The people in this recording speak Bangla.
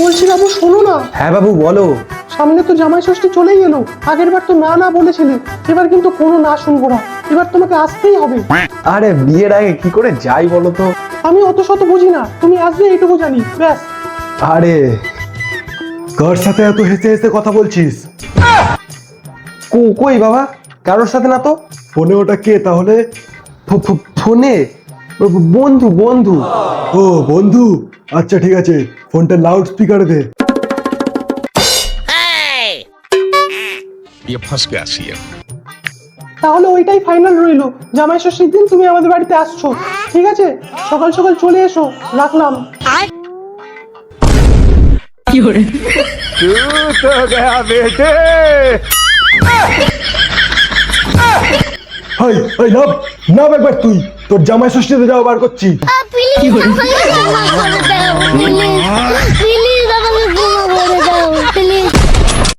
বলছি বাবু শোনো না, হ্যাঁ বাবু বলো। সামনে তো জামাই ষষ্ঠী চলেই এলো। আগের বার তো না না বলেছিলে, এবার কিন্তু কোনো না শুনবো না। এবার তোমাকে আসতেই হবে। আরে বিয়ের আগে কি করে যাই বলো তো। আমি অত শত বুঝি না, তুমি আসবে এইটুকু জানি ব্যাস। আরে কার সাথে এত হেসে হেসে কথা বলছিস? কই বাবা, কারোর সাথে না তো। ফোনে ওটা কে তাহলে? ফোনে বন্ধু বন্ধু। ও বন্ধু, আচ্ছা ঠিক আছে, ফোনটা লাউড স্পিকারে দে। ये फंस गया सीएम। তাহলে ওইটাই ফাইনাল রইলো, জামাই ষষ্ঠীর দিন তুমি আমাদের বাড়িতে আসছো। ঠিক আছে, সকাল সকাল চলে এসো। রাখলাম। হাই হাই, নাম নাম একবার তুই, তোর জামাই ষষ্ঠীতে যাও বার করছি। প্লিজ আমাকে ক্ষমা করে দাও, প্লিজ